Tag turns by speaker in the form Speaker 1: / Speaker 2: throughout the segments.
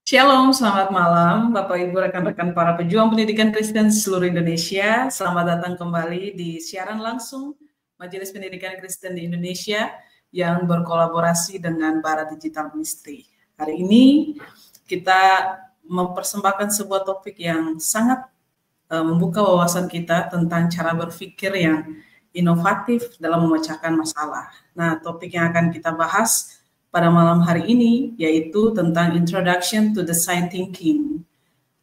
Speaker 1: Shalom, selamat malam Bapak Ibu rekan-rekan para pejuang pendidikan Kristen seluruh Indonesia. Selamat datang kembali di siaran langsung Majelis Pendidikan Kristen di Indonesia yang berkolaborasi dengan Bara Digital Ministry. Hari ini kita mempersembahkan sebuah topik yang sangat membuka wawasan kita tentang cara berpikir yang inovatif dalam memecahkan masalah. Nah, topik yang akan kita bahas pada malam hari ini yaitu tentang Introduction to Design Thinking.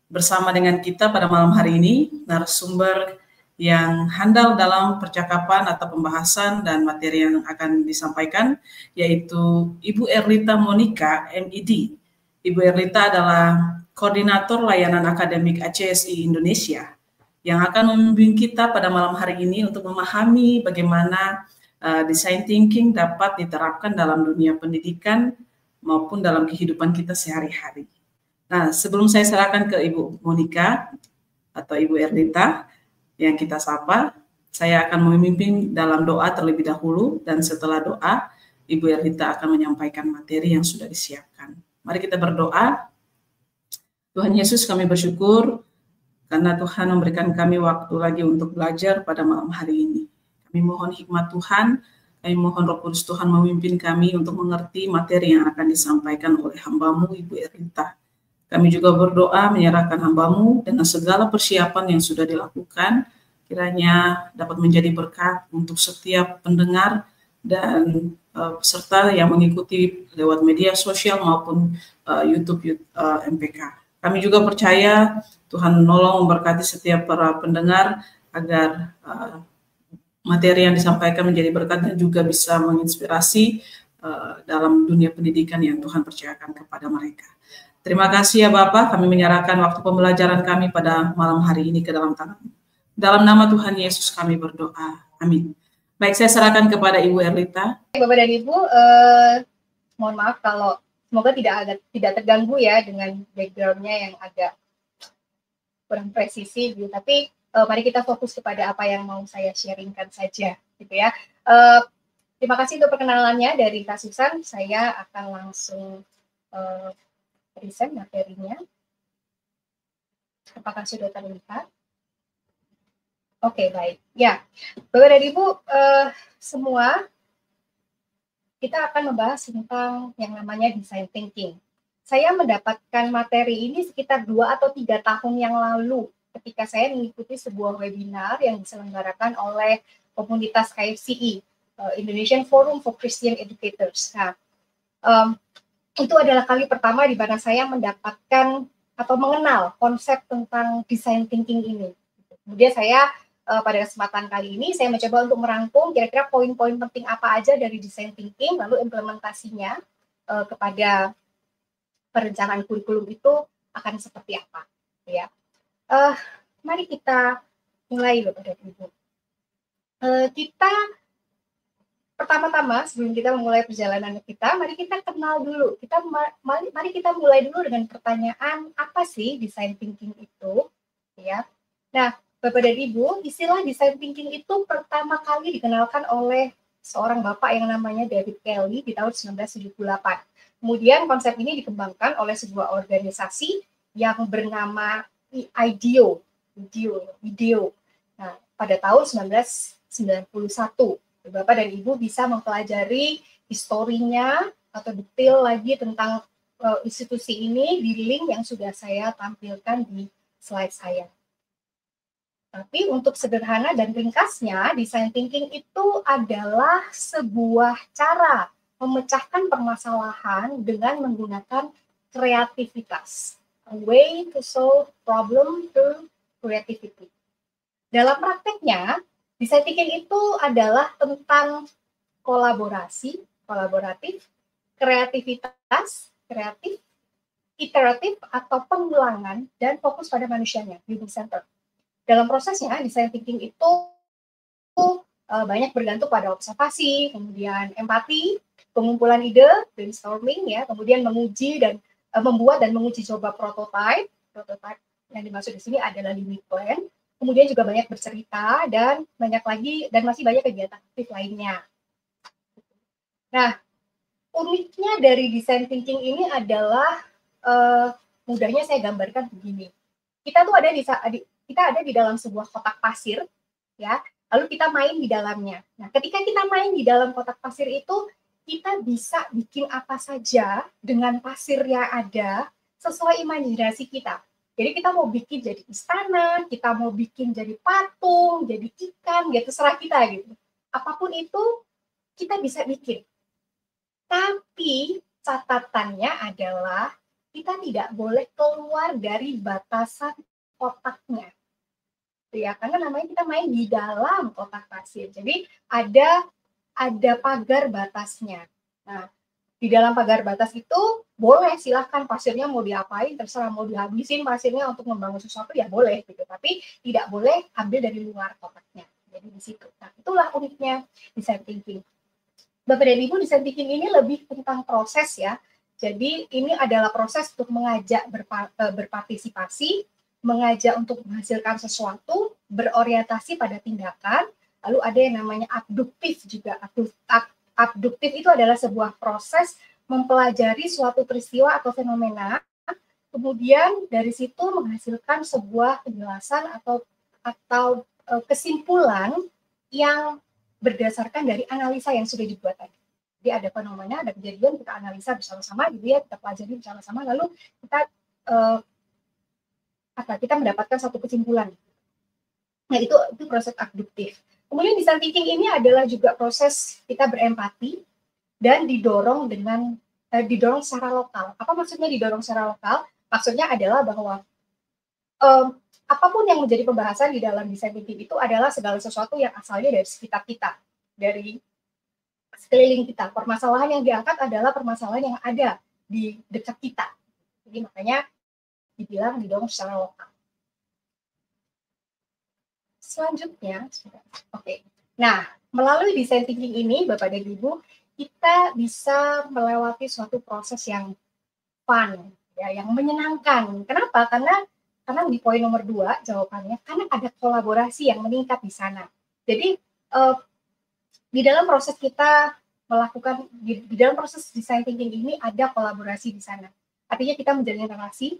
Speaker 1: Bersama dengan kita pada malam hari ini narasumber yang handal dalam percakapan atau pembahasan dan materi yang akan disampaikan yaitu Ibu Erlita Monica, MED. Ibu Erlita adalah Koordinator Layanan Akademik ACSI Indonesia yang akan membimbing kita pada malam hari ini untuk memahami bagaimana design thinking dapat diterapkan dalam dunia pendidikan maupun dalam kehidupan kita sehari-hari. Nah, sebelum saya serahkan ke Ibu Monica atau Ibu Erlita yang kita sapa, saya akan memimpin dalam doa terlebih dahulu dan setelah doa, Ibu Erlita akan menyampaikan materi yang sudah disiapkan. Mari kita berdoa. Tuhan Yesus, kami bersyukur karena Tuhan memberikan kami waktu lagi untuk belajar pada malam hari ini. Kami mohon hikmat Tuhan, kami mohon Roh Kudus Tuhan memimpin kami untuk mengerti materi yang akan disampaikan oleh hamba-Mu Ibu Erlita. Kami juga berdoa menyerahkan hamba-Mu dengan segala persiapan yang sudah dilakukan, kiranya dapat menjadi berkat untuk setiap pendengar dan peserta yang mengikuti lewat media sosial maupun YouTube MPK. Kami juga percaya Tuhan menolong memberkati setiap para pendengar agar materi yang disampaikan menjadi berkat dan juga bisa menginspirasi dalam dunia pendidikan yang Tuhan percayakan kepada mereka. Terima kasih ya Bapak, kami menyerahkan waktu pembelajaran kami pada malam hari ini ke dalam tangan-Mu. Dalam nama Tuhan Yesus kami berdoa. Amin. Baik, saya serahkan kepada Ibu Erlita.
Speaker 2: Bapak dan Ibu, mohon maaf kalau semoga tidak terganggu ya dengan background-nya yang agak kurang presisi gitu. Tapi mari kita fokus kepada apa yang mau saya sharingkan saja gitu ya. Terima kasih untuk perkenalannya dari Kak Susan. Saya akan langsung present materinya. Apakah sudah terlihat? Oke, baik. Ya, Bapak dan Ibu semua, kita akan membahas tentang yang namanya design thinking. Saya mendapatkan materi ini sekitar 2 atau 3 tahun yang lalu ketika saya mengikuti sebuah webinar yang diselenggarakan oleh komunitas KFCE, Indonesian Forum for Christian Educators. Nah, itu adalah kali pertama di mana saya mendapatkan atau mengenal konsep tentang design thinking ini. Kemudian saya pada kesempatan kali ini saya mencoba untuk merangkum kira-kira poin-poin penting apa aja dari design thinking, lalu implementasinya kepada perencanaan kurikulum itu akan seperti apa, ya. Mari kita mulai, Bapak dan Ibu. Kita pertama-tama sebelum kita memulai perjalanan kita, mari kita kenal dulu. Mari kita mulai dulu dengan pertanyaan apa sih design thinking itu, ya. Nah, Bapak dan Ibu, istilah design thinking itu pertama kali dikenalkan oleh seorang bapak yang namanya David Kelley di tahun 1978. Kemudian konsep ini dikembangkan oleh sebuah organisasi yang bernama IDEO. Nah, pada tahun 1991, Bapak dan Ibu bisa mempelajari historinya atau detail lagi tentang institusi ini di link yang sudah saya tampilkan di slide saya. Tapi untuk sederhana dan ringkasnya, design thinking itu adalah sebuah cara memecahkan permasalahan dengan menggunakan kreativitas. A way to solve problem through creativity. Dalam prakteknya, design thinking itu adalah tentang kolaborasi, kolaboratif, kreativitas, kreatif, iteratif atau pengulangan, dan fokus pada manusianya, human center. Dalam prosesnya, design thinking itu banyak bergantung pada observasi, kemudian empati, pengumpulan ide, brainstorming, ya, kemudian menguji dan membuat dan menguji coba prototype. Prototype yang dimaksud di sini adalah limit plan. Kemudian juga banyak bercerita dan banyak lagi dan masih banyak kegiatan aktif lainnya. Nah, uniknya dari design thinking ini adalah Mudahnya saya gambarkan begini. Kita tuh ada di dalam sebuah kotak pasir, ya. Lalu kita main di dalamnya. Nah, ketika kita main di dalam kotak pasir itu, kita bisa bikin apa saja dengan pasir yang ada sesuai imajinasi kita. Jadi kita mau bikin jadi istana, kita mau bikin jadi patung, jadi ikan, gitu, terserah kita gitu. Apapun itu kita bisa bikin. Tapi catatannya adalah kita tidak boleh keluar dari batasan kotaknya. Ya, karena namanya kita main di dalam kotak pasir. Jadi ada pagar batasnya. Nah, di dalam pagar batas itu boleh silahkan pasirnya mau diapain, terserah mau dihabisin pasirnya untuk membangun sesuatu ya boleh gitu. Tapi tidak boleh ambil dari luar kotaknya. Jadi di situ. Nah, itulah uniknya design thinking. Bapak dan Ibu, design thinking ini lebih tentang proses ya. Jadi ini adalah proses untuk mengajak berpartisipasi, mengajak untuk menghasilkan sesuatu, berorientasi pada tindakan, lalu ada yang namanya abduktif juga. Abduktif itu adalah sebuah proses mempelajari suatu peristiwa atau fenomena, kemudian dari situ menghasilkan sebuah penjelasan atau kesimpulan yang berdasarkan dari analisa yang sudah dibuat tadi. Jadi ada fenomena, ada kejadian, kita analisa bersama-sama, gitu ya, kita pelajari bersama-sama, lalu kita mendapatkan satu kesimpulan. Nah, itu proses abduktif. Kemudian design thinking ini adalah juga proses kita berempati dan didorong secara lokal. Apa maksudnya didorong secara lokal? Maksudnya adalah bahwa apapun yang menjadi pembahasan di dalam design thinking itu adalah segala sesuatu yang asalnya dari sekitar kita, dari sekeliling kita. Permasalahan yang diangkat adalah permasalahan yang ada di dekat kita. Jadi makanya dibilang didorong secara lokal. Selanjutnya, oke. Nah, melalui design thinking ini, Bapak dan Ibu, kita bisa melewati suatu proses yang fun, ya, yang menyenangkan. Kenapa? Karena di poin nomor 2 jawabannya, karena ada kolaborasi yang meningkat di sana. Jadi di dalam proses kita melakukan di dalam proses design thinking ini ada kolaborasi di sana. Artinya kita menjalin relasi,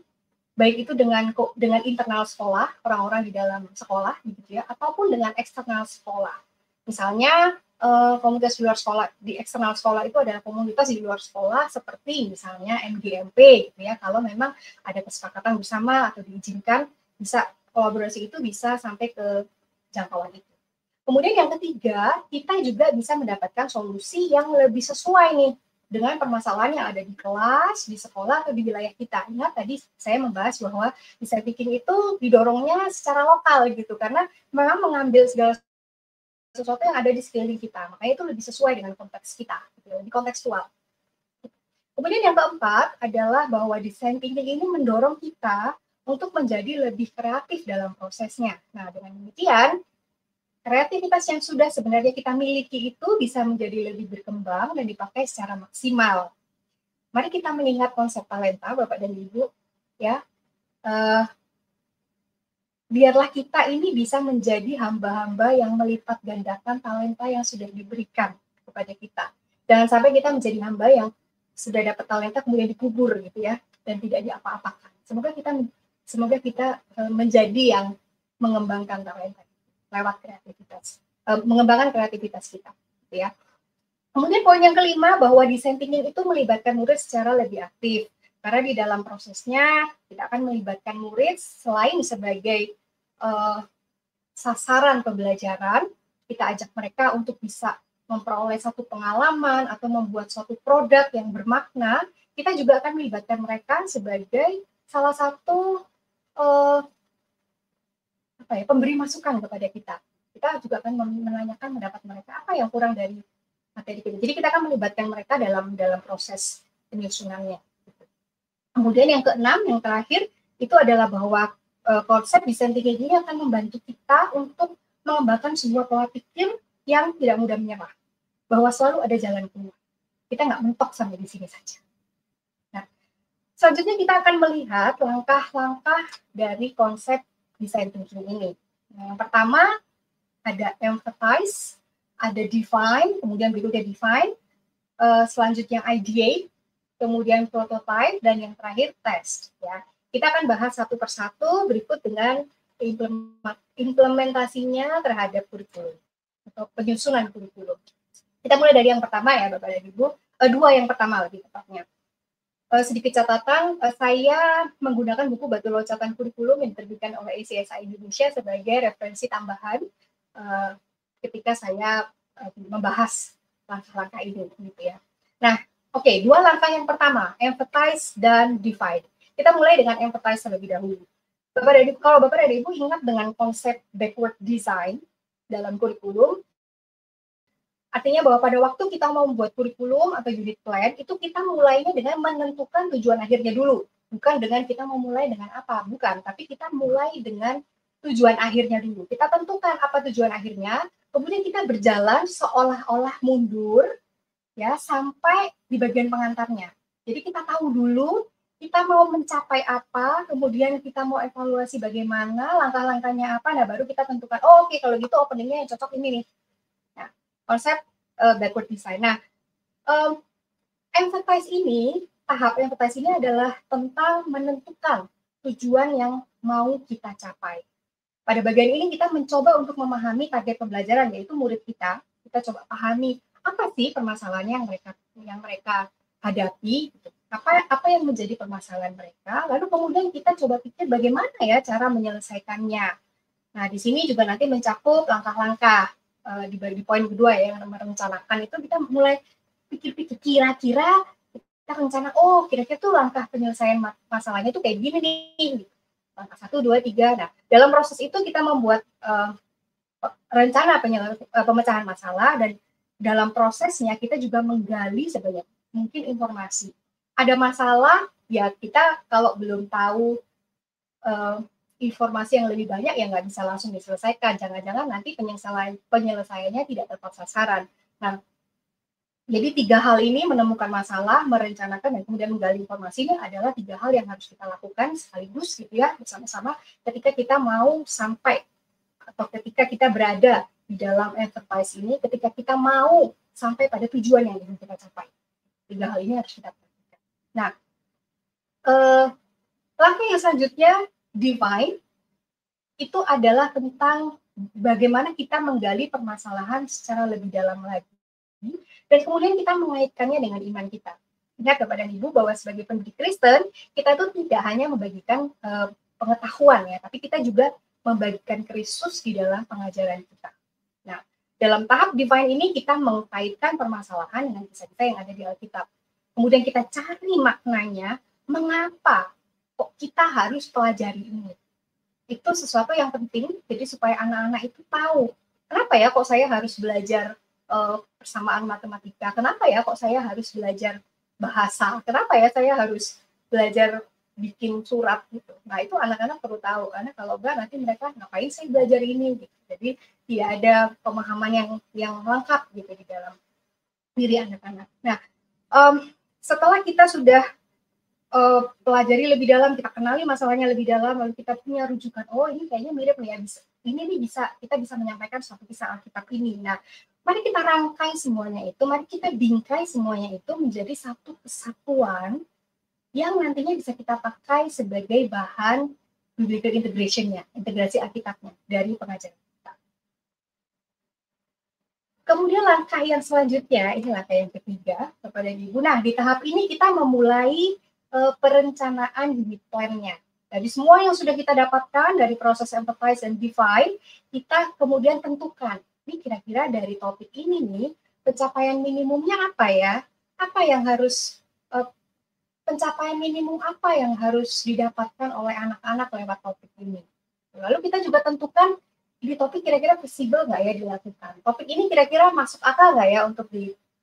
Speaker 2: baik itu dengan internal sekolah, orang-orang di dalam sekolah, gitu ya, ataupun dengan eksternal sekolah. Misalnya komunitas di luar sekolah, di eksternal sekolah itu adalah komunitas di luar sekolah seperti misalnya MGMP, gitu ya. Kalau memang ada kesepakatan bersama atau diizinkan, bisa kolaborasi itu bisa sampai ke jangkauan itu. Kemudian yang ketiga, kita juga bisa mendapatkan solusi yang lebih sesuai nih dengan permasalahan yang ada di kelas, di sekolah, atau di wilayah kita. Ingat tadi saya membahas bahwa design thinking itu didorongnya secara lokal gitu, karena memang mengambil segala sesuatu yang ada di sekeliling kita. Makanya itu lebih sesuai dengan konteks kita, gitu, lebih kontekstual. Kemudian yang keempat adalah bahwa design thinking ini mendorong kita untuk menjadi lebih kreatif dalam prosesnya. Nah, dengan demikian, kreativitas yang sudah sebenarnya kita miliki itu bisa menjadi lebih berkembang dan dipakai secara maksimal. Mari kita melihat konsep talenta, Bapak dan Ibu, ya. Biarlah kita ini bisa menjadi hamba-hamba yang melipat gandakan talenta yang sudah diberikan kepada kita. Jangan sampai kita menjadi hamba yang sudah dapat talenta kemudian dikubur gitu ya, dan tidak diapa-apakan. Semoga kita menjadi yang mengembangkan talenta lewat kreativitas, mengembangkan kreativitas kita, gitu ya. Kemudian poin yang kelima, bahwa design thinking itu melibatkan murid secara lebih aktif, karena di dalam prosesnya kita akan melibatkan murid selain sebagai sasaran pembelajaran, kita ajak mereka untuk bisa memperoleh satu pengalaman atau membuat suatu produk yang bermakna. Kita juga akan melibatkan mereka sebagai salah satu pemberi masukan kepada kita. Kita juga akan menanyakan pendapat mereka apa yang kurang dari materi kita. Jadi kita akan melibatkan mereka dalam proses penyusunannya. Kemudian yang keenam, yang terakhir, itu adalah bahwa konsep design thinking ini akan membantu kita untuk mengembangkan sebuah pola pikir yang tidak mudah menyerah. Bahwa selalu ada jalan keluar. Kita nggak mentok sampai di sini saja. Nah, selanjutnya kita akan melihat langkah-langkah dari konsep design thinking ini. Nah, yang pertama ada empathize, ada define, kemudian berikutnya define, selanjutnya ideate, kemudian prototype, dan yang terakhir test. Ya, Kita akan bahas satu persatu berikut dengan implementasinya terhadap kurikulum atau penyusunan kurikulum. Kita mulai dari yang pertama ya Bapak dan Ibu, dua yang pertama lebih tepatnya. Sedikit catatan, saya menggunakan buku Batu Loncatan Kurikulum yang diterbitkan oleh ACSI Indonesia sebagai referensi tambahan ketika saya membahas langkah-langkah ini, gitu ya. Nah, oke, dua langkah yang pertama, empathize dan divide. Kita mulai dengan empathize terlebih dahulu. Kalau Bapak dan Ibu ingat dengan konsep backward design dalam kurikulum, artinya bahwa pada waktu kita mau membuat kurikulum atau unit plan, itu kita mulainya dengan menentukan tujuan akhirnya dulu. Bukan dengan kita mau mulai dengan apa, bukan. Tapi kita mulai dengan tujuan akhirnya dulu. Kita tentukan apa tujuan akhirnya, kemudian kita berjalan seolah-olah mundur, ya, sampai di bagian pengantarnya. Jadi kita tahu dulu, kita mau mencapai apa, kemudian kita mau evaluasi bagaimana, langkah-langkahnya apa, nah baru kita tentukan, oh oke, kalau gitu openingnya yang cocok ini nih. Konsep backward design. Nah, tahap empathize ini adalah tentang menentukan tujuan yang mau kita capai. Pada bagian ini kita mencoba untuk memahami target pembelajaran, yaitu murid kita. Kita coba pahami apa sih permasalahan yang mereka hadapi, apa yang menjadi permasalahan mereka. Lalu kemudian kita coba pikir bagaimana ya cara menyelesaikannya. Nah, di sini juga nanti mencakup langkah-langkah. Di poin kedua ya, yang merencanakan itu kita mulai pikir-pikir kira-kira kita rencana, oh kira-kira tuh langkah penyelesaian masalahnya tuh kayak gini nih, langkah 1, 2, 3. Nah, dalam proses itu kita membuat rencana pemecahan masalah, dan dalam prosesnya kita juga menggali sebanyak mungkin informasi. Ada masalah, ya kita kalau belum tahu informasi yang lebih banyak ya nggak bisa langsung diselesaikan. Jangan-jangan nanti penyelesaiannya tidak tepat sasaran. Nah, jadi 3 hal ini, menemukan masalah, merencanakan, dan kemudian menggali informasinya, adalah 3 hal yang harus kita lakukan sekaligus gitu ya, bersama-sama ketika kita mau sampai atau ketika kita berada di dalam enterprise ini, ketika kita mau sampai pada tujuan yang ingin kita capai. 3 hal ini harus kita perhatikan. Nah, langkah yang selanjutnya, divine, itu adalah tentang bagaimana kita menggali permasalahan secara lebih dalam lagi, dan kemudian kita mengaitkannya dengan iman kita. Ingat kepada Ibu bahwa sebagai pendidik Kristen, kita itu tidak hanya membagikan pengetahuan ya, tapi kita juga membagikan Kristus di dalam pengajaran kita. Nah, dalam tahap divine ini kita mengkaitkan permasalahan dengan kisah-kisah yang ada di Alkitab. Kemudian kita cari maknanya, mengapa kok kita harus pelajari ini. Itu sesuatu yang penting, jadi supaya anak-anak itu tahu, kenapa ya kok saya harus belajar persamaan matematika, kenapa ya kok saya harus belajar bahasa, kenapa ya saya harus belajar bikin surat gitu. Nah, itu anak-anak perlu tahu, karena kalau enggak nanti mereka ngapain saya belajar ini gitu. Jadi tidak ada pemahaman yang lengkap gitu di dalam diri anak-anak. Nah, setelah kita sudah pelajari lebih dalam, kita kenali masalahnya lebih dalam, lalu kita punya rujukan, oh ini kayaknya mirip nih ya, kita bisa menyampaikan suatu kisah Alkitab ini. Nah, mari kita rangkai semuanya itu, mari kita bingkai semuanya itu menjadi satu kesatuan yang nantinya bisa kita pakai sebagai bahan biblical integration-nya, integrasi Alkitabnya dari pengajaran kita. Kemudian langkah yang selanjutnya, ini langkah yang ketiga, kepada Ibu. Nah, di tahap ini kita memulai perencanaan unit plan-nya. Dari semua yang sudah kita dapatkan dari proses empathize dan divide, kita kemudian tentukan, ini kira-kira dari topik ini nih, pencapaian minimumnya apa ya? Apa yang harus, pencapaian minimum apa yang harus didapatkan oleh anak-anak lewat topik ini? Lalu kita juga tentukan, di topik kira-kira visible nggak ya dilakukan? Topik ini kira-kira masuk akal nggak ya untuk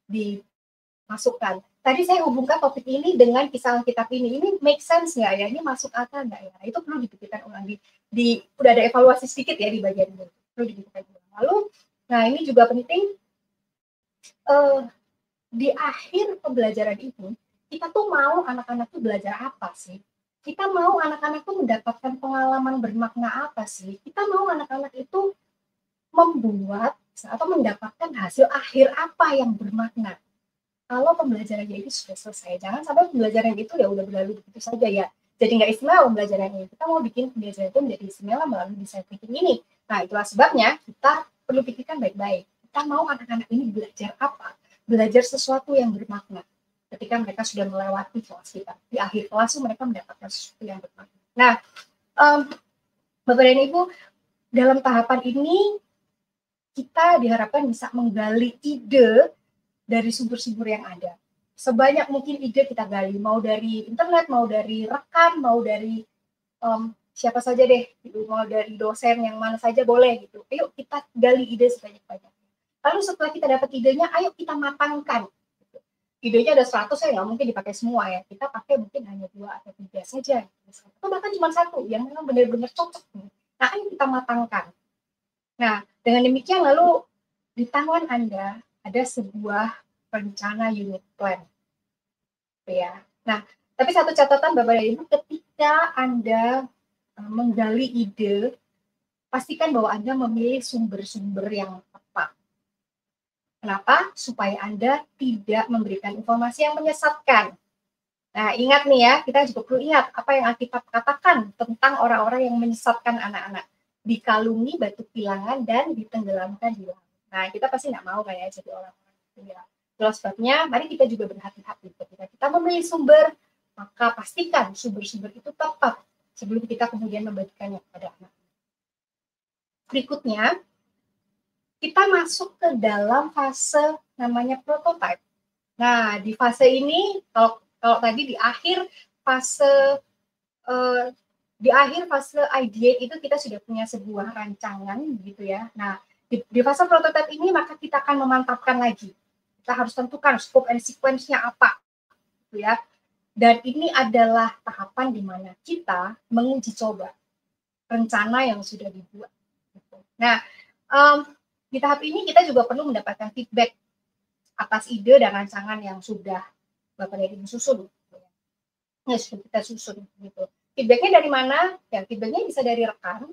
Speaker 2: dimasukkan? Tadi saya hubungkan topik ini dengan kisah Alkitab ini make sense nggak ya? Ini masuk akal nggak ya? Nah, itu perlu dipikirkan ulang. Udah ada evaluasi sedikit ya di bagian ini. Perlu dipikirkan ulang. Lalu, nah ini juga penting, di akhir pembelajaran itu, kita tuh mau anak-anak tuh belajar apa sih? Kita mau anak-anak tuh mendapatkan pengalaman bermakna apa sih? Kita mau anak-anak itu membuat atau mendapatkan hasil akhir apa yang bermakna. Kalau pembelajarannya itu sudah selesai, jangan sampai pembelajaran itu ya udah berlalu begitu saja ya. jadi nggak istimewa pembelajaran ini. Kita mau bikin pembelajaran itu menjadi istimewa melalui design thinking ini. Nah, itulah sebabnya kita perlu pikirkan baik-baik. Kita mau anak-anak ini belajar apa? Belajar sesuatu yang bermakna. Ketika mereka sudah melewati kelas kita, di akhir kelas mereka mendapatkan sesuatu yang bermakna. Nah, Bapak dan Ibu, dalam tahapan ini kita diharapkan bisa menggali ide dari sumber-sumber yang ada. Sebanyak mungkin ide kita gali, mau dari internet, mau dari rekan, mau dari siapa saja deh, gitu. Mau dari dosen yang mana saja boleh gitu. Ayo kita gali ide sebanyak-banyaknya. Lalu setelah kita dapat idenya, ayo kita matangkan. Gitu. Idenya ada 100, ya nggak mungkin dipakai semua ya. Kita pakai mungkin hanya 2 atau 3 saja. Atau bahkan cuma 1 yang memang benar-benar cocok. Nah, ayo kita matangkan. Nah, dengan demikian lalu di tangan Anda ada sebuah rencana unit plan. Ya. Nah, tapi satu catatan Bapak dan Ibu, ketika Anda menggali ide, pastikan bahwa Anda memilih sumber-sumber yang tepat. Kenapa? Supaya Anda tidak memberikan informasi yang menyesatkan. Nah, ingat nih ya, kita juga perlu ingat apa yang Alkitab katakan tentang orang-orang yang menyesatkan anak-anak. Dikalungi batu pilangan dan ditenggelamkan di laut. Nah, kita pasti nggak mau kayak jadi orang-orang itu ya. Itulah sebabnya, mari kita juga berhati-hati ketika kita memilih sumber, maka pastikan sumber-sumber itu tepat sebelum kita kemudian membagikannya kepada anak. Berikutnya, kita masuk ke dalam fase namanya prototype. Nah, di fase ini, kalau tadi di akhir fase ideate itu kita sudah punya sebuah rancangan gitu ya. Nah, di fase prototype ini maka kita akan memantapkan lagi. Kita harus tentukan scope and sequence-nya apa gitu ya. Dan ini adalah tahapan di mana kita menguji coba rencana yang sudah dibuat. Gitu. Nah, di tahap ini kita juga perlu mendapatkan feedback atas ide dan rancangan yang sudah Bapak dan Ibu susun. Ya, sudah kita susun gitu. Feedbacknya dari mana? Ya, feedbacknya bisa dari rekan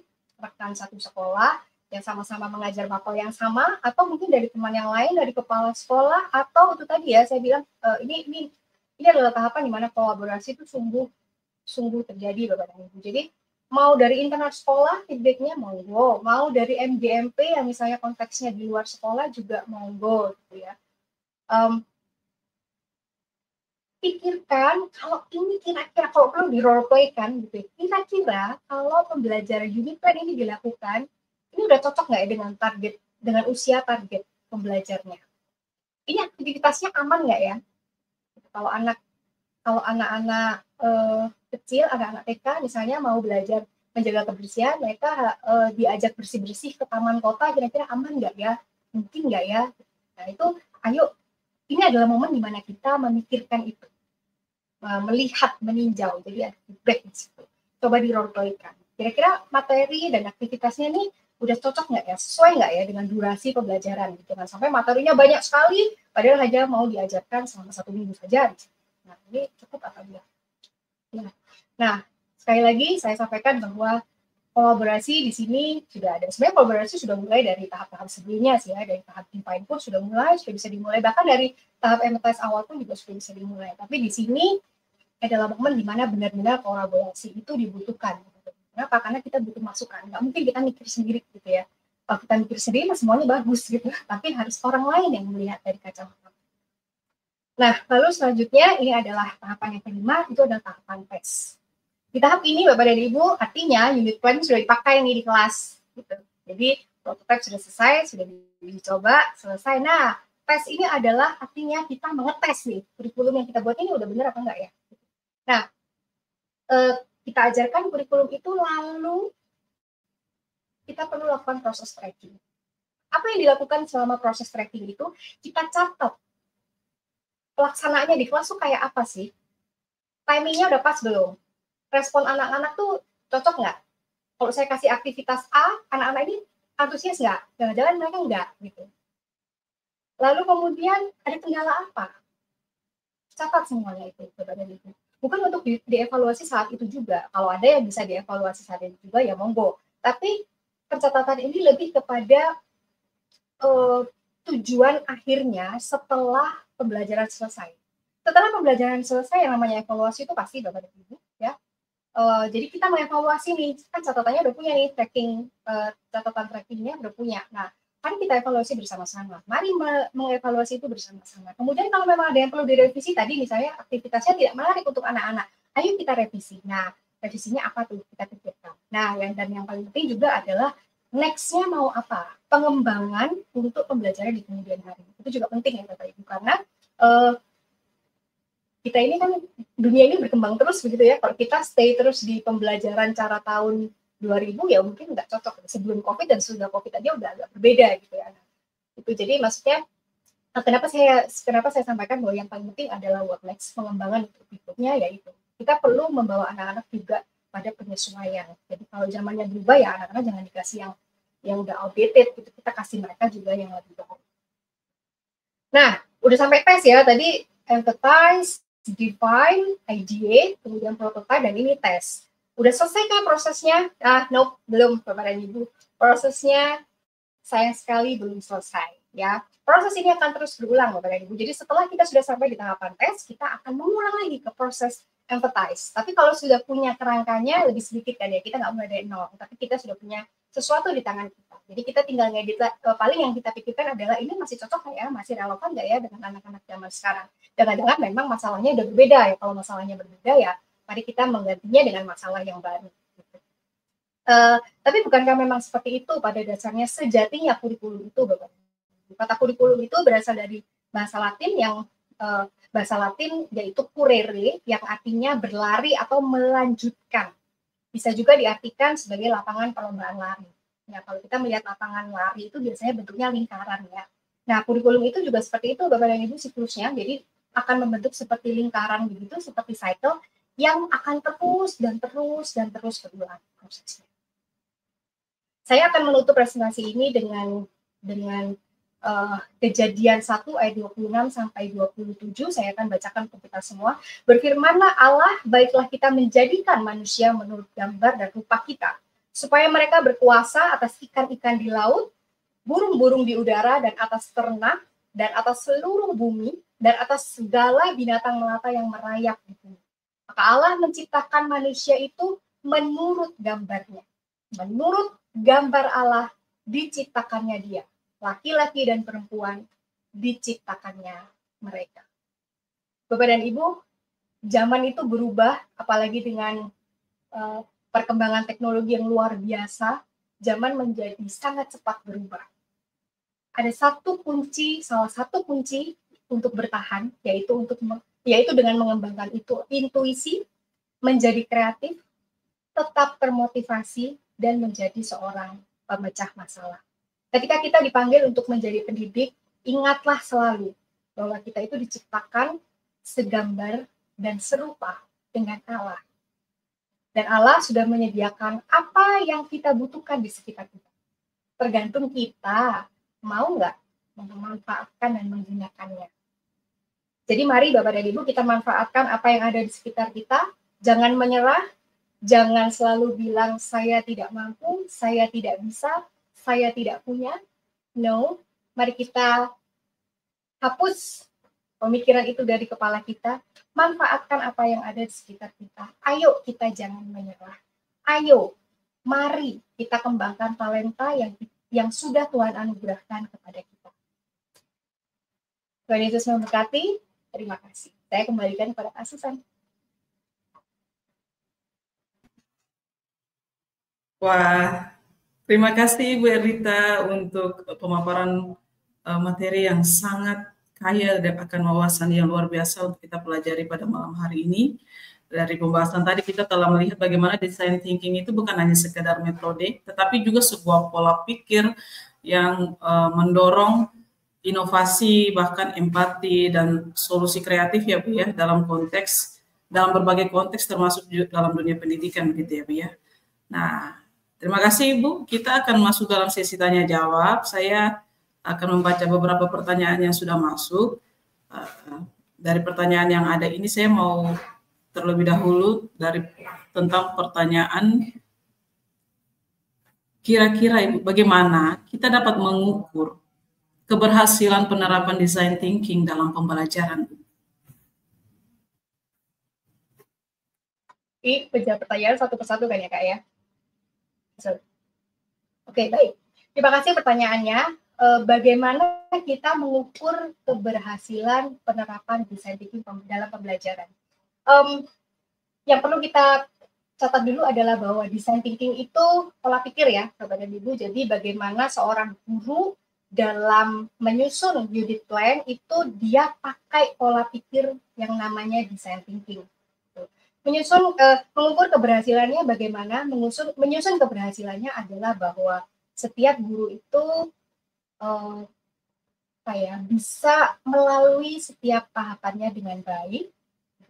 Speaker 2: satu sekolah yang sama-sama mengajar mapel yang sama, atau mungkin dari teman yang lain, dari kepala sekolah, atau itu tadi ya saya bilang ini adalah tahapan di mana kolaborasi itu sungguh terjadi Bapak dan Ibu. Jadi mau dari internal sekolah feedbacknya monggo, mau dari MGMP yang misalnya konteksnya di luar sekolah juga monggo gitu ya. Pikirkan kalau ini kira-kira kalau perlu di role play kan gitu. Kira-kira kalau pembelajaran unit plan ini dilakukan, ini udah cocok nggak ya dengan usia target pembelajarnya? Ini aktivitasnya aman nggak ya? Kalau anak-anak kecil, anak-anak TK misalnya mau belajar menjaga kebersihan, mereka diajak bersih-bersih ke taman kota, kira-kira aman nggak ya? Mungkin nggak ya? Nah itu, ayo, ini adalah momen di mana kita memikirkan itu, melihat, meninjau, jadi ada feedback di situ. Coba di role play-kan. Kira-kira materi dan aktivitasnya ini udah cocok nggak ya? Sesuai nggak ya dengan durasi pembelajaran? Jangan sampai materinya banyak sekali, padahal hanya mau diajarkan selama 1 minggu saja. Nah, ini cukup apa enggak? Nah, sekali lagi saya sampaikan bahwa kolaborasi di sini sudah ada. Sebenarnya kolaborasi sudah mulai dari tahap-tahap sebelumnya sih ya, dari tahap define pun sudah bisa dimulai, bahkan dari tahap empathize awal pun juga sudah bisa dimulai. Tapi di sini adalah momen di mana benar-benar kolaborasi itu dibutuhkan. Kenapa? Karena kita butuh masukan. Nggak mungkin kita mikir sendiri gitu ya. Kalau kita mikir sendiri, semuanya bagus gitu. Tapi harus orang lain yang melihat dari kacamata. Nah, lalu selanjutnya ini adalah tahapan yang kelima, itu adalah tahapan tes. Di tahap ini Bapak dan Ibu, artinya unit plan sudah dipakai nih di kelas. Gitu. Jadi prototype sudah selesai, sudah dicoba, selesai. Nah, tes ini adalah artinya kita mengetes nih, kurikulum yang kita buat ini udah benar apa enggak ya. Nah, kita ajarkan kurikulum itu, lalu kita perlu lakukan proses tracking. Apa yang dilakukan selama proses tracking itu, kita catat pelaksanaannya di kelas tuh kayak apa sih? Timingnya udah pas belum? Respon anak-anak tuh cocok nggak? Kalau saya kasih aktivitas A, anak-anak ini antusias nggak? Jangan-jangan mereka nggak gitu. Lalu kemudian ada kendala apa? Catat semuanya itu, Bapak dan Ibu. Bukan untuk dievaluasi saat itu juga. Kalau ada yang bisa dievaluasi saat itu juga, ya monggo. Tapi pencatatan ini lebih kepada tujuan akhirnya setelah pembelajaran selesai. Setelah pembelajaran selesai, yang namanya evaluasi itu pasti Bapak dan Ibu, ya. Jadi kita mengevaluasi nih, kan catatannya udah punya nih, catatan trackingnya udah punya. Nah, kan kita evaluasi bersama-sama. Mari mengevaluasi itu bersama-sama. Kemudian kalau memang ada yang perlu direvisi tadi, misalnya aktivitasnya tidak menarik untuk anak-anak, ayo kita revisi. Nah, revisinya apa tuh? Kita pikirkan. Nah, dan yang paling penting juga adalah next-nya mau apa? Pengembangan untuk pembelajaran di kemudian hari. Itu juga penting ya Bapak Ibu, karena kita ini kan dunia ini berkembang terus begitu ya. Kalau kita stay terus di pembelajaran cara tahun 2000 ya mungkin nggak cocok. Sebelum COVID dan sudah COVID aja udah agak berbeda gitu ya. Itu jadi maksudnya kenapa saya sampaikan bahwa yang paling penting adalah what next, pengembangan untuk berikutnya, yaitu kita perlu membawa anak-anak juga pada penyesuaian. Jadi kalau zamannya berubah ya anak-anak jangan dikasih yang udah outdated gitu. Kita kasih mereka juga yang lebih baik. Nah, udah sampai tes ya tadi, empathize, define, ideate, kemudian prototype, dan ini tes. Udah selesai kan prosesnya? Nope, belum Bapak dan Ibu. Prosesnya sayang sekali belum selesai ya. Proses ini akan terus berulang Bapak dan Ibu. Jadi setelah kita sudah sampai di tahapan tes, kita akan mengulang lagi ke proses empathize. Tapi kalau sudah punya kerangkanya lebih sedikit kan ya, kita nggak mulai dari nol, tapi kita sudah punya sesuatu di tangan kita. Jadi kita tinggal ngedit, paling yang kita pikirkan adalah ini masih cocok nggak ya, masih relevan nggak ya dengan anak-anak zaman sekarang. Jangan-jangan memang masalahnya udah berbeda ya. Kalau masalahnya berbeda ya, mari kita menggantinya dengan masalah yang baru. Tapi bukankah memang seperti itu pada dasarnya sejatinya kurikulum itu, Bapak? Kata kurikulum itu berasal dari bahasa Latin yaitu curere, yang artinya berlari atau melanjutkan. Bisa juga diartikan sebagai lapangan perlombaan lari. Nah, kalau kita melihat lapangan lari itu biasanya bentuknya lingkaran ya. Nah, kurikulum itu juga seperti itu Bapak dan Ibu siklusnya. Jadi akan membentuk seperti lingkaran begitu, seperti cycle yang akan terus dan terus dan terus berulang prosesnya. Saya akan menutup presentasi ini dengan Kejadian 1 ayat 26 sampai 27. Saya akan bacakan untuk kita semua. Berfirmanlah Allah, baiklah kita menjadikan manusia menurut gambar dan rupa kita, supaya mereka berkuasa atas ikan-ikan di laut, burung-burung di udara, dan atas ternak, dan atas seluruh bumi, dan atas segala binatang melata yang merayap di bumi. Maka Allah menciptakan manusia itu menurut gambarnya. Menurut gambar Allah diciptakannya dia. Laki-laki dan perempuan diciptakannya mereka. Bapak dan Ibu, zaman itu berubah, apalagi dengan perkembangan teknologi yang luar biasa, zaman menjadi sangat cepat berubah. Ada salah satu kunci untuk bertahan, yaitu dengan mengembangkan intuisi, menjadi kreatif, tetap termotivasi, dan menjadi seorang pemecah masalah. Ketika kita dipanggil untuk menjadi pendidik, ingatlah selalu bahwa kita itu diciptakan segambar dan serupa dengan Allah. Dan Allah sudah menyediakan apa yang kita butuhkan di sekitar kita. Tergantung kita mau nggak memanfaatkan dan menggunakannya. Jadi mari Bapak dan Ibu kita manfaatkan apa yang ada di sekitar kita. Jangan menyerah, jangan selalu bilang saya tidak mampu, saya tidak bisa, saya tidak punya. No, mari kita hapus pemikiran itu dari kepala kita. Manfaatkan apa yang ada di sekitar kita. Ayo kita jangan menyerah. Ayo, mari kita kembangkan talenta yang sudah Tuhan anugerahkan kepada kita. Tuhan Yesus memberkati. Terima kasih. Saya kembalikan kepada Kak Susan.
Speaker 1: Wah, terima kasih Bu Erlita untuk pemaparan materi yang sangat kaya dan akan wawasan yang luar biasa untuk kita pelajari pada malam hari ini. Dari pembahasan tadi kita telah melihat bagaimana design thinking itu bukan hanya sekedar metode, tetapi juga sebuah pola pikir yang mendorong inovasi, bahkan empati dan solusi kreatif ya Bu ya, dalam berbagai konteks termasuk dalam dunia pendidikan gitu ya Bu ya. Nah, terima kasih Ibu. Kita akan masuk dalam sesi tanya jawab. Saya akan membaca beberapa pertanyaan yang sudah masuk. Dari pertanyaan yang ada ini saya mau terlebih dahulu tentang pertanyaan kira-kira Ibu, bagaimana kita dapat mengukur keberhasilan penerapan design thinking dalam pembelajaran?
Speaker 2: Ini menjawab pertanyaan satu persatu kan ya Kak ya? Oke, baik. Terima kasih pertanyaannya. Bagaimana kita mengukur keberhasilan penerapan design thinking dalam pembelajaran? Yang perlu kita catat dulu adalah bahwa design thinking itu pola pikir ya, Bapak dan Ibu. Jadi bagaimana seorang guru dalam menyusun unit plan itu dia pakai pola pikir yang namanya design thinking. Mengukur keberhasilannya bagaimana? Menyusun keberhasilannya adalah bahwa setiap guru itu bisa melalui setiap tahapannya dengan baik,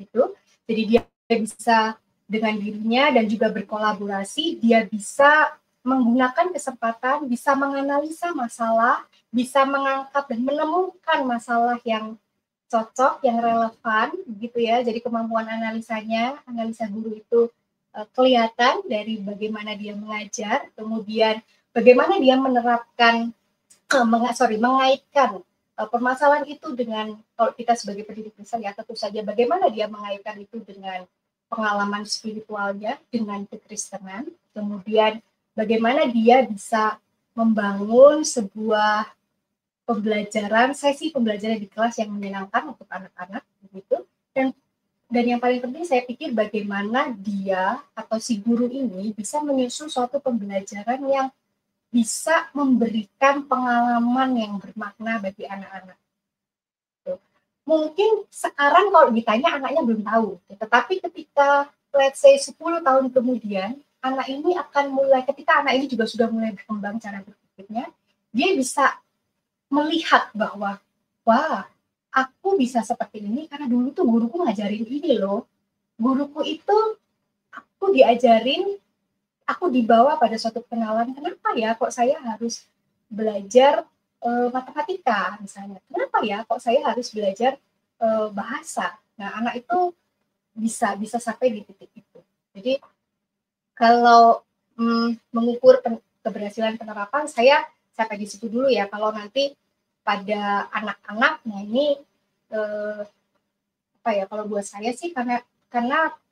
Speaker 2: gitu. Jadi dia bisa dengan dirinya dan juga berkolaborasi, dia bisa menggunakan kesempatan, bisa menganalisa masalah, bisa mengangkat dan menemukan masalah yang cocok, yang relevan, gitu ya. Jadi kemampuan analisa guru itu kelihatan dari bagaimana dia mengajar, kemudian bagaimana dia menerapkan, mengaitkan permasalahan itu dengan, kalau kita sebagai pendidik misalnya, tentu saja bagaimana dia mengaitkan itu dengan pengalaman spiritualnya, dengan kekristenan, kemudian bagaimana dia bisa membangun sebuah sesi pembelajaran di kelas yang menyenangkan untuk anak-anak, begitu. Dan yang paling penting saya pikir bagaimana dia atau si guru ini bisa menyusun suatu pembelajaran yang bisa memberikan pengalaman yang bermakna bagi anak-anak. Mungkin sekarang kalau ditanya anaknya belum tahu, tetapi ketika let's say 10 tahun kemudian, anak ini akan mulai, ketika anak ini juga sudah mulai berkembang cara berpikirnya, dia bisa melihat bahwa, wah, aku bisa seperti ini karena dulu tuh guruku ngajarin ini loh. Guruku itu, aku diajarin, aku dibawa pada suatu kenalan, kenapa ya kok saya harus belajar matematika misalnya. Kenapa ya kok saya harus belajar bahasa? Nah, anak itu bisa sampai di titik itu. Jadi, kalau mengukur keberhasilan penerapan, saya sampai di situ dulu ya. Kalau nanti pada anak-anak, nah ini kalau buat saya sih karena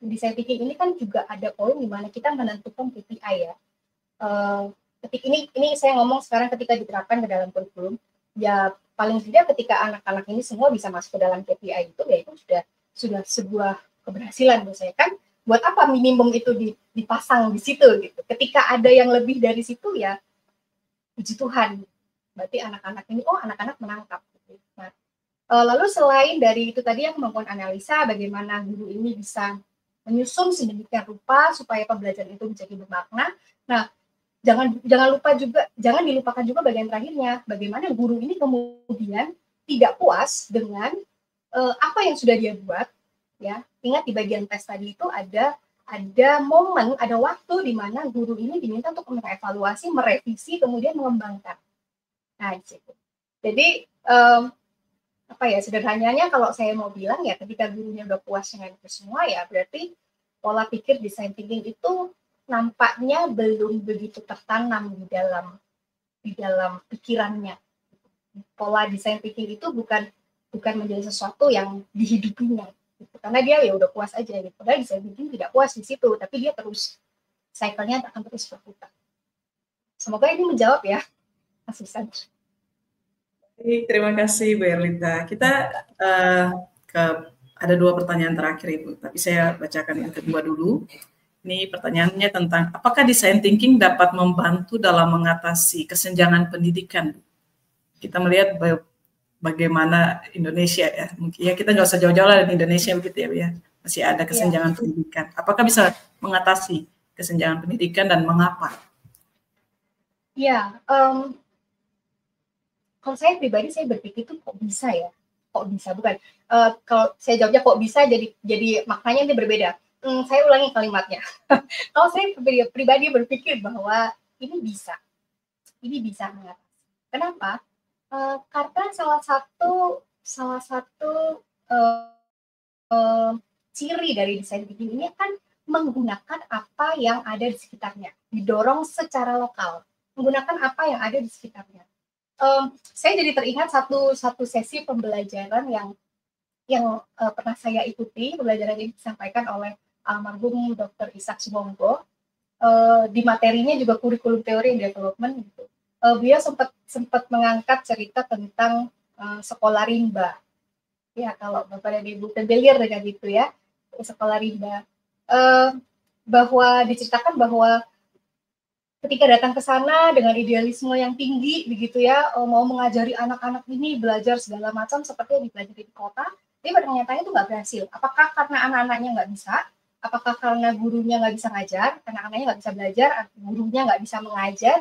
Speaker 2: design thinking ini kan juga ada poin di mana kita menentukan KPI ya. Ini saya ngomong sekarang ketika diterapkan ke dalam kurikulum, ya paling tidak ketika anak-anak ini semua bisa masuk ke dalam KPI itu, ya itu sudah sebuah keberhasilan buat saya kan. Buat apa minimum itu dipasang di situ gitu. Ketika ada yang lebih dari situ ya puji Tuhan, berarti anak-anak ini, anak-anak menangkap. Gitu. Nah, lalu selain dari itu tadi yang kemampuan analisa, bagaimana guru ini bisa menyusun sedemikian rupa supaya pembelajaran itu menjadi bermakna. Nah, jangan dilupakan juga bagian terakhirnya, bagaimana guru ini kemudian tidak puas dengan apa yang sudah dia buat, ya. Ingat di bagian tes tadi itu ada momen, ada waktu di mana guru ini diminta untuk mengevaluasi, merevisi, kemudian mengembangkan. Nah, di situ. Jadi sederhananya kalau saya mau bilang ya, ketika gurunya udah puas dengan itu semua ya berarti pola pikir design thinking itu nampaknya belum begitu tertanam di dalam pikirannya. Pola design thinking itu bukan menjadi sesuatu yang dihidupinya. Gitu. Karena dia ya udah puas aja gitu. Padahal design thinking tidak puas di situ, tapi dia terus cycle-nya akan terus berputar. Semoga ini menjawab ya, Mas Susan.
Speaker 1: Terima kasih Bu Erlita. Kita ada 2 pertanyaan terakhir Ibu, tapi saya bacakan yang kedua dulu. Ini pertanyaannya tentang apakah design thinking dapat membantu dalam mengatasi kesenjangan pendidikan? Kita melihat bagaimana Indonesia ya, mungkin ya kita nggak usah jauh-jauh lah dari Indonesia begitu ya, masih ada kesenjangan pendidikan. Apakah bisa mengatasi kesenjangan pendidikan dan mengapa?
Speaker 2: Ya, kalau saya pribadi saya berpikir itu kok bisa ya, bukan. Kalau saya jawabnya kok bisa jadi maknanya ini berbeda. Saya ulangi kalimatnya. Kalau saya pribadi berpikir bahwa ini bisa mengatasi. Kenapa? Karena salah satu ciri dari design thinking ini kan menggunakan apa yang ada di sekitarnya, didorong secara lokal, menggunakan apa yang ada di sekitarnya. Saya jadi teringat satu sesi pembelajaran yang pernah saya ikuti. Pembelajaran ini disampaikan oleh almarhum Dr. Ishak Sumonggo. Di materinya juga kurikulum teori and development gitu. Beliau sempat mengangkat cerita tentang sekolah rimba. Ya, kalau Bapak dan Ibu familiar dengan itu ya, sekolah rimba. Bahwa diceritakan bahwa ketika datang ke sana dengan idealisme yang tinggi begitu ya, mau mengajari anak-anak ini belajar segala macam seperti yang dipelajari di kota, tapi pada kenyataannya itu nggak berhasil. Apakah karena anak-anaknya nggak bisa? Apakah karena gurunya nggak bisa ngajar, anak-anaknya nggak bisa belajar, gurunya nggak bisa mengajar,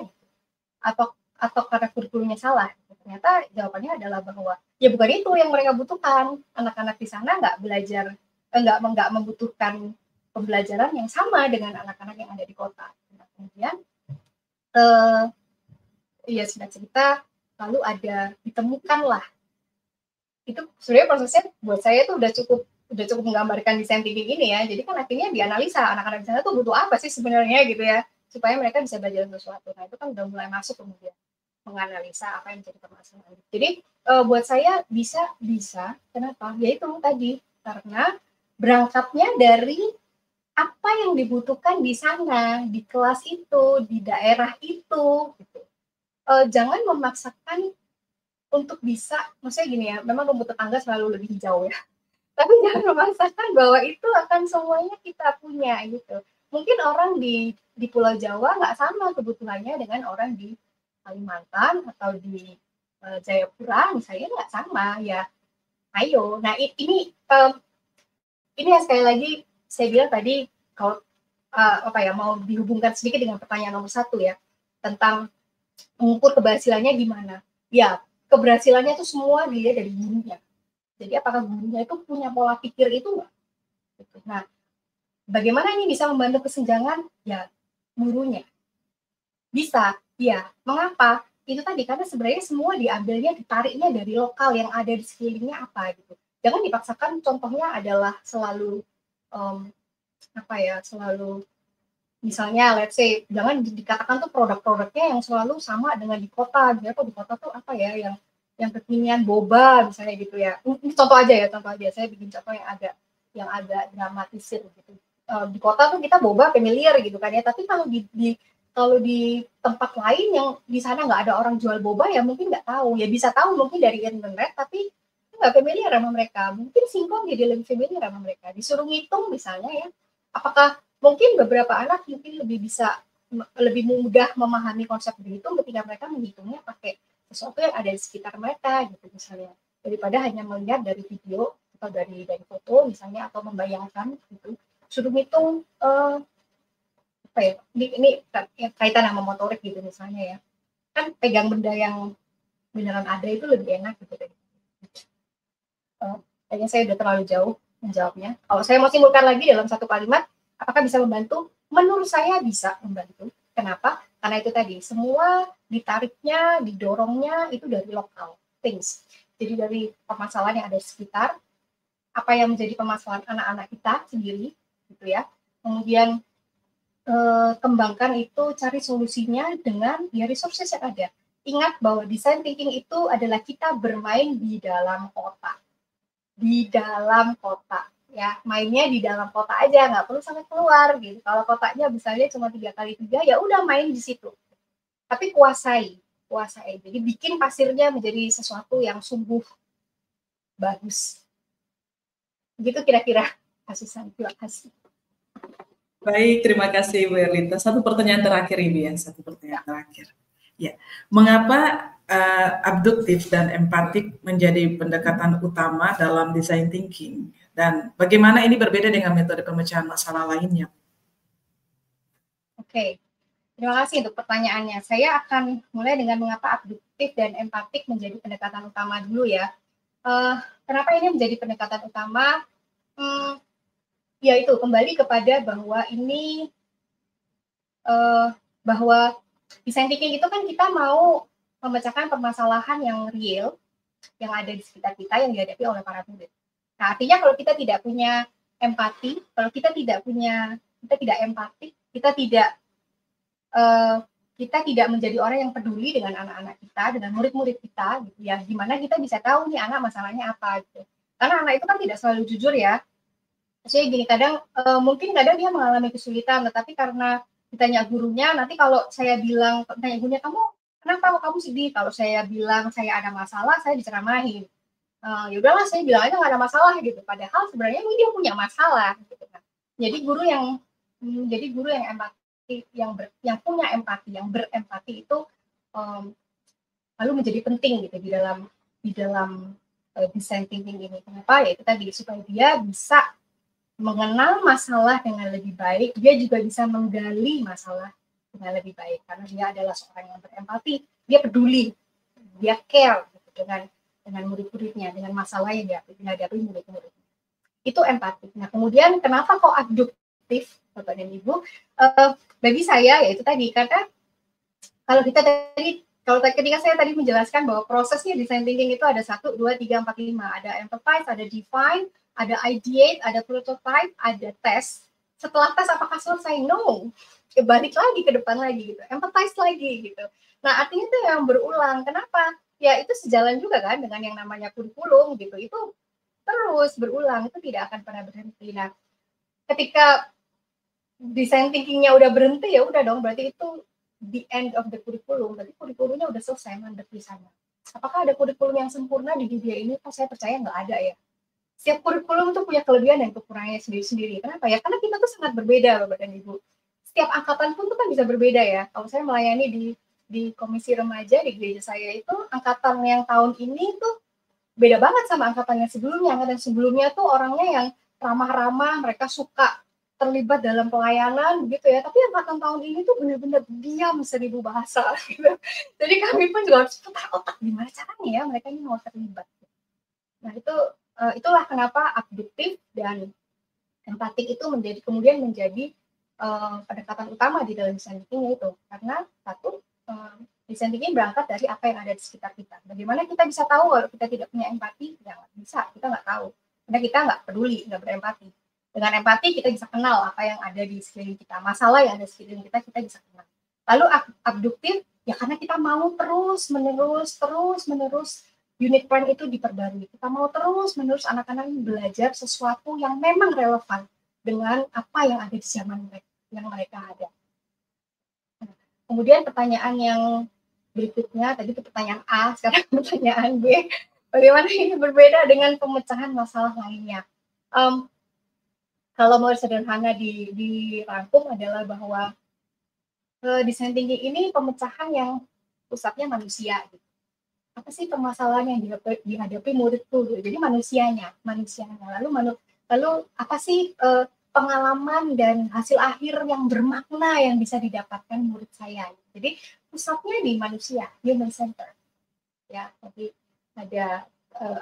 Speaker 2: atau karena kurikulumnya salah? Ternyata jawabannya adalah bahwa ya bukan itu yang mereka butuhkan. Anak-anak di sana nggak belajar, nggak membutuhkan pembelajaran yang sama dengan anak-anak yang ada di kota. Nah, kemudian ya sudah cerita, lalu ada ditemukanlah. Itu sebenarnya prosesnya buat saya itu udah cukup menggambarkan desain thinking ini ya. Jadi kan akhirnya dianalisa anak-anak di sana tuh butuh apa sih sebenarnya gitu ya, supaya mereka bisa belajar sesuatu. Nah itu kan udah mulai masuk kemudian menganalisa apa yang menjadi permasalahan. Jadi buat saya bisa kenapa? Ya itu tadi, karena berangkatnya dari apa yang dibutuhkan di sana, di kelas itu, di daerah itu. Gitu. Jangan memaksakan untuk bisa, maksudnya gini ya, memang rumput tetangga selalu lebih hijau ya. Tapi jangan memaksakan bahwa itu akan semuanya kita punya gitu. Mungkin orang di Pulau Jawa nggak sama kebutuhannya dengan orang di Kalimantan atau di Jayapura misalnya, nggak sama ya. Ayo, nah ini ya sekali lagi saya bilang tadi, kalau mau dihubungkan sedikit dengan pertanyaan nomor 1 ya, tentang mengukur keberhasilannya gimana. Ya, keberhasilannya itu semua dilihat dari gurunya. Jadi apakah gurunya itu punya pola pikir itu enggak? Nah, bagaimana ini bisa membantu kesenjangan? Ya, gurunya. Bisa, ya. Mengapa? Itu tadi, karena sebenarnya semua diambilnya, ditariknya dari lokal yang ada di sekelilingnya apa gitu. Jangan dipaksakan, contohnya adalah selalu, selalu misalnya let's say, jangan dikatakan tuh produk-produknya yang selalu sama dengan di kota. Jadi di kota tuh apa ya, yang kekinian boba misalnya gitu ya. Ini contoh aja. Saya bikin contoh yang agak dramatisir gitu. Di kota tuh kita boba familiar gitu kan ya. Tapi kalau di tempat lain yang di sana nggak ada orang jual boba ya mungkin nggak tahu. Ya bisa tahu mungkin dari internet tapi nggak familiar sama mereka. Mungkin singkong jadi lebih familiar sama mereka. Disuruh ngitung misalnya ya. Apakah mungkin beberapa anak mungkin lebih mudah memahami konsep berhitung ketika mereka menghitungnya pakai sesuatu yang ada di sekitar mereka gitu misalnya, daripada hanya melihat dari video atau dari foto misalnya, atau membayangkan gitu. Suruh hitung ini kaitan sama motorik gitu misalnya ya, kan pegang benda yang beneran ada itu lebih enak gitu deh. Kayaknya saya udah terlalu jauh menjawabnya. Kalau saya mau simpulkan lagi dalam satu kalimat, apakah bisa membantu? Menurut saya bisa membantu. Kenapa? Karena itu tadi, semua ditariknya, didorongnya itu dari local things. Jadi dari permasalahan yang ada di sekitar, apa yang menjadi permasalahan anak-anak kita sendiri, gitu ya. Kemudian kembangkan itu, cari solusinya dengan ya resources yang ada. Ingat bahwa design thinking itu adalah kita bermain di dalam kota. Di dalam kota. Ya, mainnya di dalam kota aja, nggak perlu sampai keluar gitu. Kalau kotanya misalnya cuma 3x3, ya udah main di situ. Tapi kuasai. Jadi bikin pasirnya menjadi sesuatu yang sungguh bagus. Begitu kira-kira kasusnya. Terima kasih.
Speaker 1: Baik, terima kasih Bu Erlita. Satu pertanyaan terakhir ini ya, Ya, mengapa abduktif dan empatik menjadi pendekatan utama dalam design thinking? Dan bagaimana ini berbeda dengan metode pemecahan masalah lainnya?
Speaker 2: Oke, terima kasih untuk pertanyaannya. Saya akan mulai dengan mengapa abduktif dan empatik menjadi pendekatan utama dulu ya. Kenapa ini menjadi pendekatan utama? Yaitu kembali kepada bahwa ini bahwa design thinking itu kan kita mau memecahkan permasalahan yang real yang ada di sekitar kita yang dihadapi oleh para murid. Nah, artinya kalau kita tidak punya empati, kalau kita tidak empatik, kita tidak menjadi orang yang peduli dengan anak-anak kita, dengan murid-murid kita, gitu ya. Gimana kita bisa tahu nih anak masalahnya apa gitu. Karena anak itu kan tidak selalu jujur ya. Maksudnya gini, kadang mungkin kadang dia mengalami kesulitan, tetapi karena ditanya gurunya, nanti kalau saya bilang, tanya gurunya, kamu kenapa kamu sedih? Kalau saya bilang saya ada masalah, saya diceramahin. Ya udahlah, saya bilang aja nggak ada masalah gitu. Padahal sebenarnya dia punya masalah gitu kan. Jadi guru yang empati, yang punya empati, yang berempati itu lalu menjadi penting gitu di dalam design thinking ini. Kenapa? Ya itu tadi, supaya dia bisa mengenal masalah dengan lebih baik, dia juga bisa menggali masalah dengan lebih baik karena dia adalah seorang yang berempati, dia peduli, dia care gitu, dengan murid-muridnya, dengan masalah yang dihadapi murid-muridnya. Itu empati. Nah, kemudian kenapa kok abduktif, Bapak dan Ibu? Bagi saya ya itu tadi, karena kalau ketika saya tadi menjelaskan bahwa prosesnya design thinking itu ada 1, 2, 3, 4, 5. Ada empathize, ada define, ada ideate, ada prototype, ada test. Setelah tes apakah selesai? No. Balik lagi ke depan lagi gitu. Empathize lagi gitu. Nah, artinya itu yang berulang. Kenapa? Ya itu sejalan juga kan dengan yang namanya kurikulum gitu. Itu terus berulang, itu tidak akan pernah berhenti. Nah, ketika design thinking-nya udah berhenti, ya udah dong, berarti itu the end of the curriculum, berarti kurikulumnya udah selesai, mandek di sana. Apakah ada kurikulum yang sempurna di dunia ini? Saya percaya nggak ada ya. Setiap kurikulum tuh punya kelebihan dan kekurangannya sendiri-sendiri. Kenapa ya? Karena kita tuh sangat berbeda, Bapak dan Ibu. Setiap angkatan pun tuh kan bisa berbeda ya. Kalau saya melayani di komisi remaja di gereja saya itu, angkatan yang tahun ini tuh beda banget sama angkatan yang sebelumnya. Angkatan sebelumnya tuh orangnya yang ramah-ramah, mereka suka terlibat dalam pelayanan gitu ya, tapi angkatan tahun ini tuh benar-benar diam 1000 bahasa gitu. Jadi kami pun juga harus putar otak gimana caranya ya mereka ini mau terlibat. Nah itulah kenapa abduktif dan empatik itu kemudian menjadi pendekatan utama di dalam design thinking itu, karena satu, design thinking berangkat dari apa yang ada di sekitar kita. Bagaimana kita bisa tahu kalau kita tidak punya empati? Ya nggak bisa, kita nggak tahu karena kita nggak peduli, nggak berempati. Dengan empati kita bisa kenal apa yang ada di sekeliling kita, masalah yang ada di sekeliling kita bisa kenal. Lalu abduktif, ya karena kita mau terus menerus unit plan itu diperbarui. Kita mau terus menerus anak-anak belajar sesuatu yang memang relevan dengan apa yang ada di zaman yang mereka ada. Kemudian pertanyaan yang berikutnya, tadi itu pertanyaan A, sekarang pertanyaan B. Bagaimana ini berbeda dengan pemecahan masalah lainnya? Kalau mau sederhana dirangkum adalah bahwa design thinking ini pemecahan yang pusatnya manusia. Gitu. Apa sih permasalahan yang dihadapi murid itu? Jadi manusianya. Lalu apa sih pengalaman dan hasil akhir yang bermakna yang bisa didapatkan murid saya? Jadi pusatnya di manusia, human center. Ya, jadi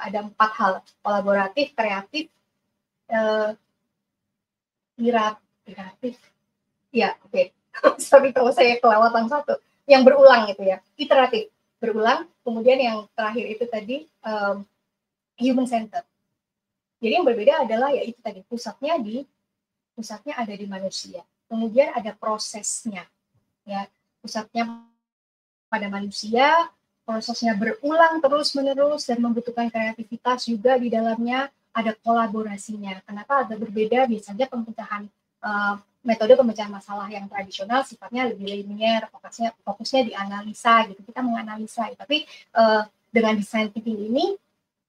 Speaker 2: ada 4 hal: kolaboratif, kreatif, iteratif. Ya, oke. Sorry kalau saya kelewatan satu. Yang berulang gitu ya. Iteratif, berulang. Kemudian yang terakhir itu tadi human center. Jadi yang berbeda adalah ya itu tadi pusatnya ada di manusia. Kemudian ada prosesnya. Ya, pusatnya pada manusia, prosesnya berulang terus-menerus dan membutuhkan kreativitas juga di dalamnya, ada kolaborasinya. Kenapa agak berbeda? Biasanya metode pemecahan masalah yang tradisional sifatnya lebih linear, fokusnya di analisa gitu. Kita menganalisa, tapi dengan design thinking ini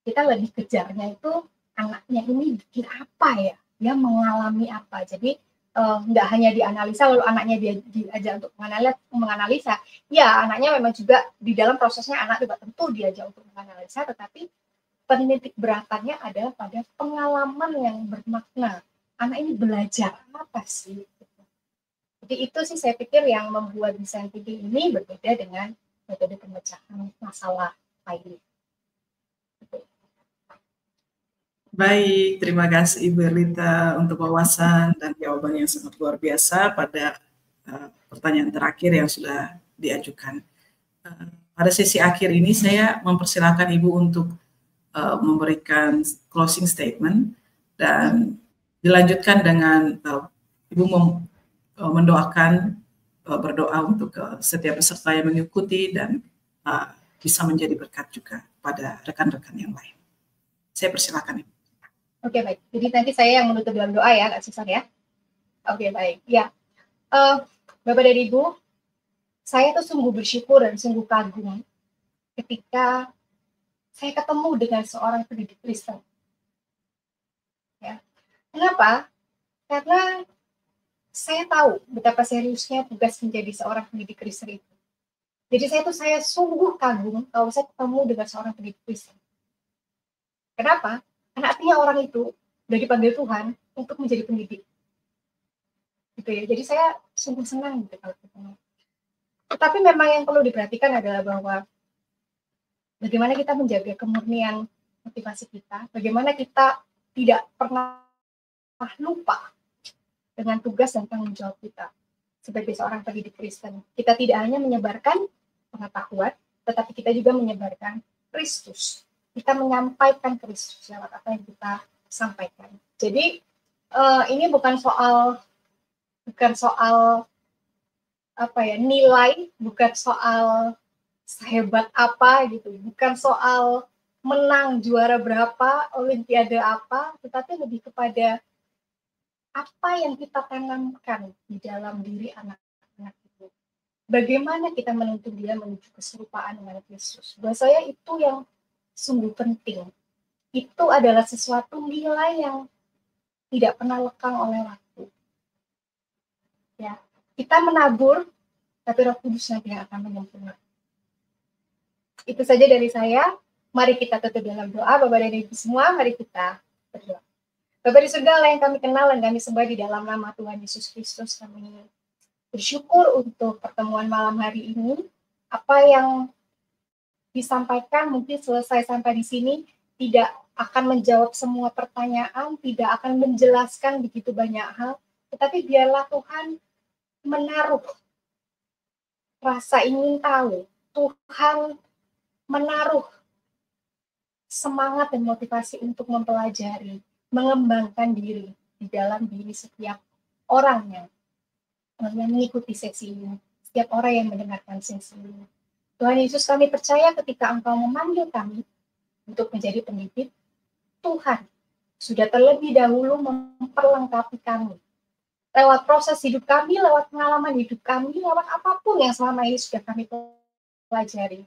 Speaker 2: kita lebih kejarnya itu anaknya ini bikin apa ya, dia mengalami apa. Jadi nggak hanya dianalisa lalu anaknya dia diajak untuk menganalisa. Ya, anaknya memang juga di dalam prosesnya anak juga tentu diajak untuk menganalisa, tetapi penitik berakannya adalah pada pengalaman yang bermakna. Anak ini belajar apa sih? Jadi itu sih saya pikir yang membuat design thinking ini berbeda dengan metode pemecahan masalah lainnya.
Speaker 1: Baik, terima kasih Ibu Erlita untuk wawasan dan jawaban yang sangat luar biasa pada pertanyaan terakhir yang sudah diajukan. Pada sesi akhir ini saya mempersilakan Ibu untuk memberikan closing statement dan dilanjutkan dengan Ibu mendoakan, berdoa untuk setiap peserta yang mengikuti dan bisa menjadi berkat juga pada rekan-rekan yang lain. Saya persilakan Ibu.
Speaker 2: Oke, baik. Jadi nanti saya yang menutup dalam doa ya, Kak Susan ya. Oke, baik. Ya, Bapak dan Ibu, saya tuh sungguh bersyukur dan sungguh kagum ketika saya ketemu dengan seorang pendidik Kristen. Ya. Kenapa? Karena saya tahu betapa seriusnya tugas menjadi seorang pendidik Kristen itu. Jadi saya sungguh kagum kalau saya ketemu dengan seorang pendidik Kristen. Kenapa? Karena artinya orang itu sudah dipanggil Tuhan untuk menjadi pendidik. Gitu ya. Jadi saya sungguh senang gitu kalau ketemu. Tetapi memang yang perlu diperhatikan adalah bahwa bagaimana kita menjaga kemurnian motivasi kita, bagaimana kita tidak pernah lupa dengan tugas dan tanggung jawab kita sebagai seorang pendidik Kristen. Kita tidak hanya menyebarkan pengetahuan, tetapi kita juga menyebarkan Kristus. Kita menyampaikan Kristus lewat apa yang kita sampaikan. Jadi ini bukan soal apa ya, nilai, bukan soal sehebat apa gitu, bukan soal menang juara berapa, olimpiade apa, tetapi lebih kepada apa yang kita tanamkan di dalam diri anak-anak itu. Bagaimana kita menuntun dia menuju keserupaan dengan Kristus. Buat saya itu yang sungguh penting. Itu adalah sesuatu nilai yang tidak pernah lekang oleh waktu. Ya, kita menabur, tapi Roh Kudus nanti yang akan menyempurnakan. Itu saja dari saya. Mari kita tutup dalam doa. Bapak dan Ibu semua, mari kita berdoa. Bapa di surga, Allah yang kami kenal dan kami sembah di dalam nama Tuhan Yesus Kristus, kami bersyukur untuk pertemuan malam hari ini. Apa yang disampaikan mungkin selesai sampai di sini, tidak akan menjawab semua pertanyaan, tidak akan menjelaskan begitu banyak hal, tetapi biarlah Tuhan menaruh rasa ingin tahu, Tuhan menaruh semangat dan motivasi untuk mempelajari, mengembangkan diri di dalam diri setiap orang yang mengikuti sesi ini, setiap orang yang mendengarkan sesi ini. Tuhan Yesus, kami percaya ketika Engkau memanggil kami untuk menjadi pendidik, Tuhan sudah terlebih dahulu memperlengkapi kami. Lewat proses hidup kami, lewat pengalaman hidup kami, lewat apapun yang selama ini sudah kami pelajari.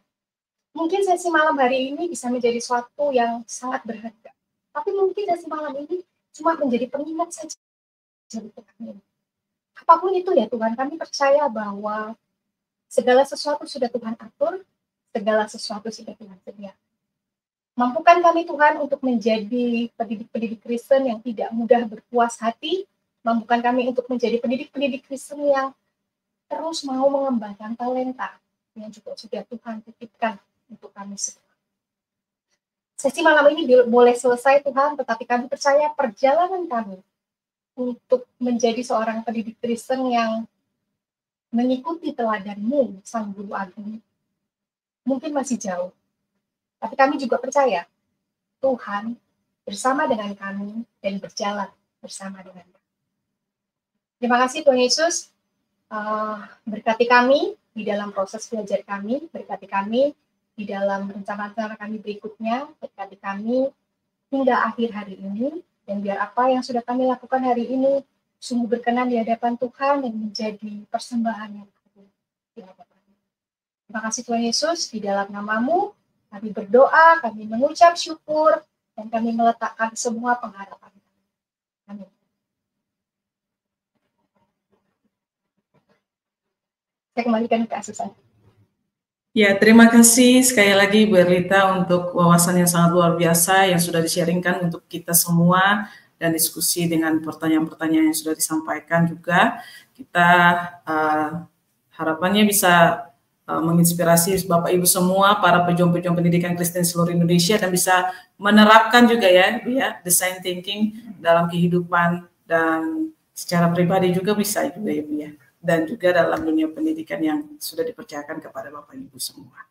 Speaker 2: Mungkin sesi malam hari ini bisa menjadi suatu yang sangat berharga. Tapi mungkin sesi malam ini cuma menjadi pengingat saja untuk kami. Apapun itu ya Tuhan, kami percaya bahwa segala sesuatu sudah Tuhan atur, segala sesuatu sudah Tuhan sediakan. Mampukan kami Tuhan untuk menjadi pendidik-pendidik Kristen yang tidak mudah berpuas hati, mampukan kami untuk menjadi pendidik-pendidik Kristen yang terus mau mengembangkan talenta yang juga sudah Tuhan titipkan untuk kami semua. Sesi malam ini boleh selesai Tuhan, tetapi kami percaya perjalanan kami untuk menjadi seorang pendidik Kristen yang mengikuti teladan-Mu, Sang Guru Agung, mungkin masih jauh. Tapi kami juga percaya Tuhan bersama dengan kami dan berjalan bersama dengan kami. Terima kasih Tuhan Yesus, berkati kami di dalam proses belajar kami, berkati kami di dalam rencana-rencana kami berikutnya, berkati kami hingga akhir hari ini, dan biar apa yang sudah kami lakukan hari ini sungguh berkenan di hadapan Tuhan dan menjadi persembahan yang agung di hadapan. Terima kasih Tuhan Yesus, di dalam nama-Mu kami berdoa, kami mengucap syukur, dan kami meletakkan semua pengharapan. Amin. Saya kembalikan ke Susan.
Speaker 1: Ya, terima kasih sekali lagi Bu Erlita untuk wawasan yang sangat luar biasa yang sudah di-sharingkan untuk kita semua dan diskusi dengan pertanyaan-pertanyaan yang sudah disampaikan juga. Kita harapannya bisa menginspirasi Bapak Ibu semua, para pejuang-pejuang pendidikan Kristen seluruh Indonesia, dan bisa menerapkan juga ya design thinking dalam kehidupan dan secara pribadi juga bisa juga ya Bu ya. Dan juga dalam dunia pendidikan yang sudah dipercayakan kepada Bapak Ibu semua.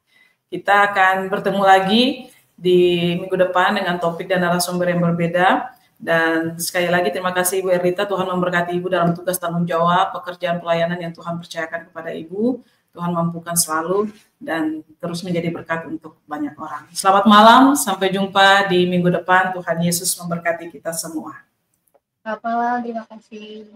Speaker 1: Kita akan bertemu lagi di minggu depan dengan topik dan narasumber yang berbeda. Dan sekali lagi terima kasih Ibu Erlita, Tuhan memberkati Ibu dalam tugas tanggung jawab, pekerjaan pelayanan yang Tuhan percayakan kepada Ibu. Tuhan mampukan selalu dan terus menjadi berkat untuk banyak orang. Selamat malam, sampai jumpa di minggu depan. Tuhan Yesus memberkati kita semua.
Speaker 2: Selamat malam, terima kasih.